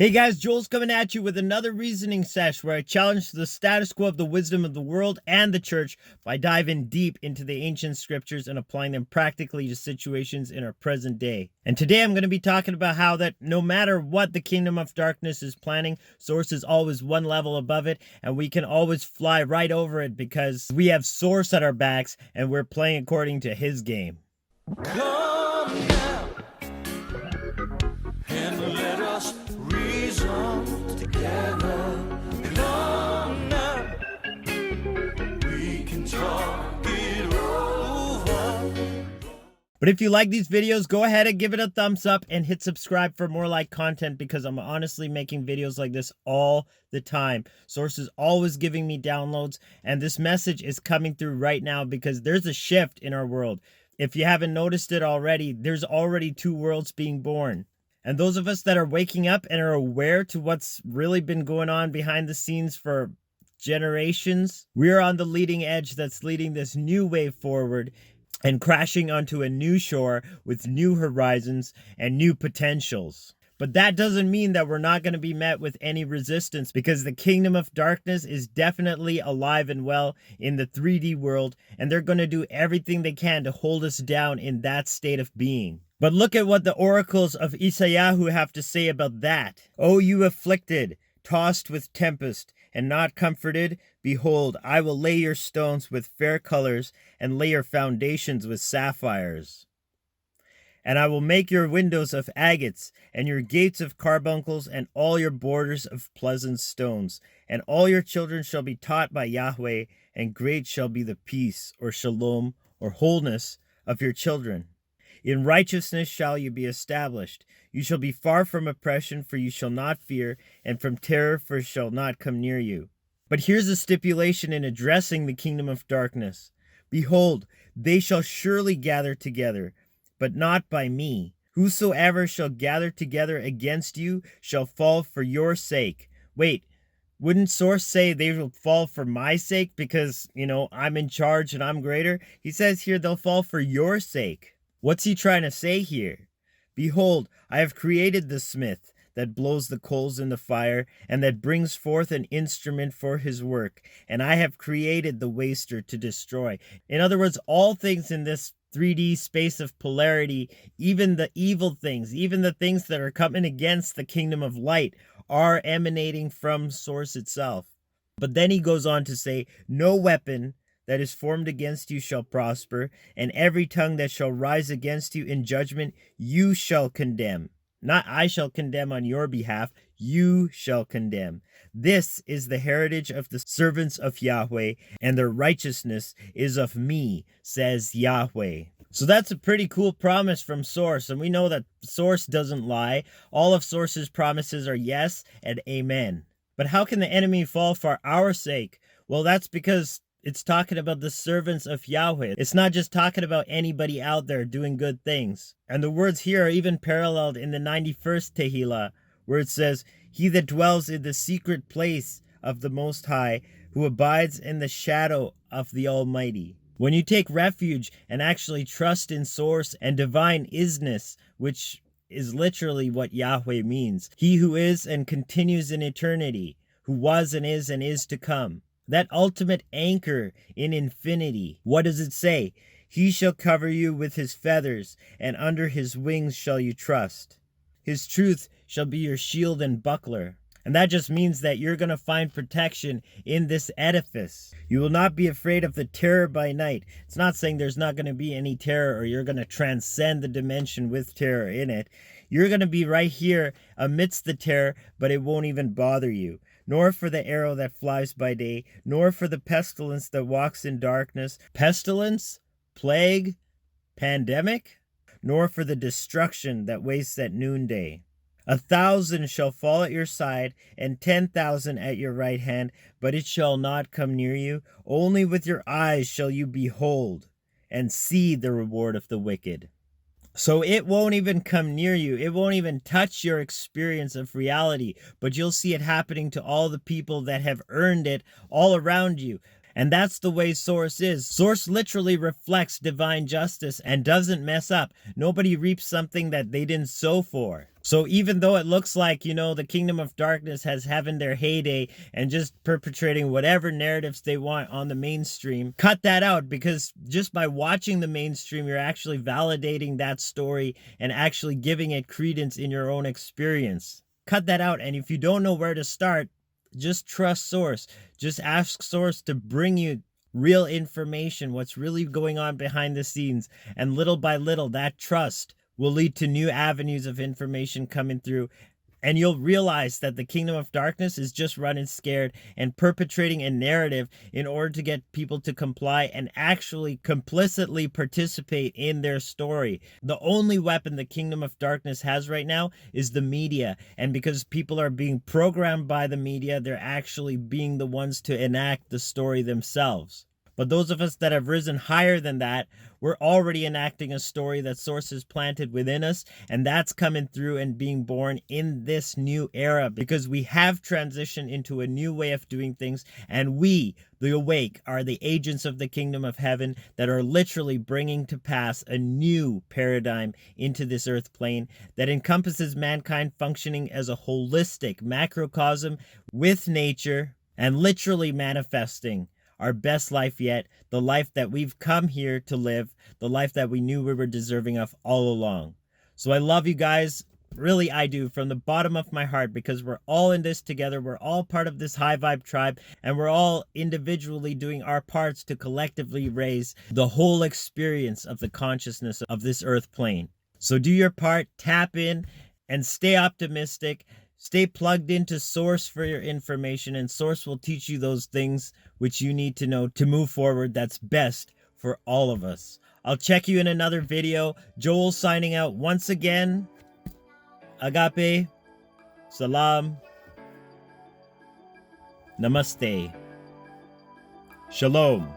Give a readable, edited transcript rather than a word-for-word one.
Hey guys, Joel's coming at you with another reasoning sesh where I challenge the status quo of the wisdom of the world and the church by diving deep into the ancient scriptures and applying them practically to situations in our present day. And today I'm going to be talking about how that no matter what the kingdom of darkness is planning, Source is always one level above it, and we can always fly right over it because we have Source at our backs and we're playing according to his game. Come now and let us reason together. Come now, we can talk it over. But if you like these videos, go ahead and give it a thumbs up and hit subscribe for more like content because I'm honestly making videos like this all the time. Source is always giving me downloads, and this message is coming through right now because there's a shift in our world. If you haven't noticed it already, there's already two worlds being born. And those of us that are waking up and are aware to what's really been going on behind the scenes for generations, we're on the leading edge that's leading this new wave forward and crashing onto a new shore with new horizons and new potentials. But that doesn't mean that we're not going to be met with any resistance, because the kingdom of darkness is definitely alive and well in the 3D world, and they're going to do everything they can to hold us down in that state of being. But look at what the oracles of Isha have to say about that. O you afflicted, tossed with tempest, and not comforted, behold, I will lay your stones with fair colors, and lay your foundations with sapphires. And I will make your windows of agates, and your gates of carbuncles, and all your borders of pleasant stones. And all your children shall be taught by Yahweh, and great shall be the peace, or shalom, or wholeness of your children. In righteousness shall you be established. You shall be far from oppression, for you shall not fear, and from terror, for it shall not come near you. But here's a stipulation in addressing the kingdom of darkness. Behold, they shall surely gather together, but not by me. Whosoever shall gather together against you shall fall for your sake. Wait, wouldn't Source say they will fall for my sake because, I'm in charge and I'm greater? He says here they'll fall for your sake. What's he trying to say here? Behold, I have created the smith that blows the coals in the fire and that brings forth an instrument for his work. And I have created the waster to destroy. In other words, all things in this 3D space of polarity, even the evil things, even the things that are coming against the kingdom of light, are emanating from Source itself. But then he goes on to say, no weapon that is formed against you shall prosper, and every tongue that shall rise against you in judgment you shall condemn. Not I shall condemn on your behalf, you shall condemn. This is the heritage of the servants of Yahweh, and their righteousness is of me, says Yahweh. So that's a pretty cool promise from Source, and we know that Source doesn't lie. All of Source's promises are yes and amen. But how can the enemy fall for our sake? Well, that's because it's talking about the servants of Yahweh. It's not just talking about anybody out there doing good things. And the words here are even paralleled in the 91st Tehillim, where it says, he that dwells in the secret place of the Most High, who abides in the shadow of the Almighty. When you take refuge and actually trust in Source and divine isness, which is literally what Yahweh means, he who is and continues in eternity, who was and is to come. That ultimate anchor in infinity. What does it say? He shall cover you with his feathers, and under his wings shall you trust. His truth shall be your shield and buckler. And that just means that you're going to find protection in this edifice. You will not be afraid of the terror by night. It's not saying there's not going to be any terror or you're going to transcend the dimension with terror in it. You're going to be right here amidst the terror, but it won't even bother you. Nor for the arrow that flies by day, nor for the pestilence that walks in darkness. Pestilence? Plague? Pandemic? Nor for the destruction that wastes at noonday. 1,000 shall fall at your side, and 10,000 at your right hand, but it shall not come near you. Only with your eyes shall you behold, and see the reward of the wicked. So it won't even come near you. It won't even touch your experience of reality, but you'll see it happening to all the people that have earned it all around you. And that's the way Source is. Source literally reflects divine justice and doesn't mess up. Nobody reaps something that they didn't sow for. So even though it looks like, the kingdom of darkness has having their heyday and just perpetrating whatever narratives they want on the mainstream, cut that out, because just by watching the mainstream, you're actually validating that story and actually giving it credence in your own experience. Cut that out. And if you don't know where to start, just trust Source. Just ask Source to bring you real information, what's really going on behind the scenes. And little by little, that trust will lead to new avenues of information coming through. And you'll realize that the kingdom of darkness is just running scared and perpetrating a narrative in order to get people to comply and actually complicitly participate in their story. The only weapon the kingdom of darkness has right now is the media. And because people are being programmed by the media, they're actually being the ones to enact the story themselves. But those of us that have risen higher than that, we're already enacting a story that Source has planted within us, and that's coming through and being born in this new era, because we have transitioned into a new way of doing things, and we, the awake, are the agents of the kingdom of heaven that are literally bringing to pass a new paradigm into this earth plane that encompasses mankind functioning as a holistic macrocosm with nature and literally manifesting our best life yet, the life that we've come here to live, the life that we knew we were deserving of all along. So I love you guys. Really, I do, from the bottom of my heart, because we're all in this together. We're all part of this high vibe tribe, and we're all individually doing our parts to collectively raise the whole experience of the consciousness of this earth plane. So do your part, tap in, and stay optimistic. Stay plugged into Source for your information, and Source will teach you those things which you need to know to move forward that's best for all of us. I'll check you in another video. Joel signing out once again. Agape. Salaam. Namaste. Shalom.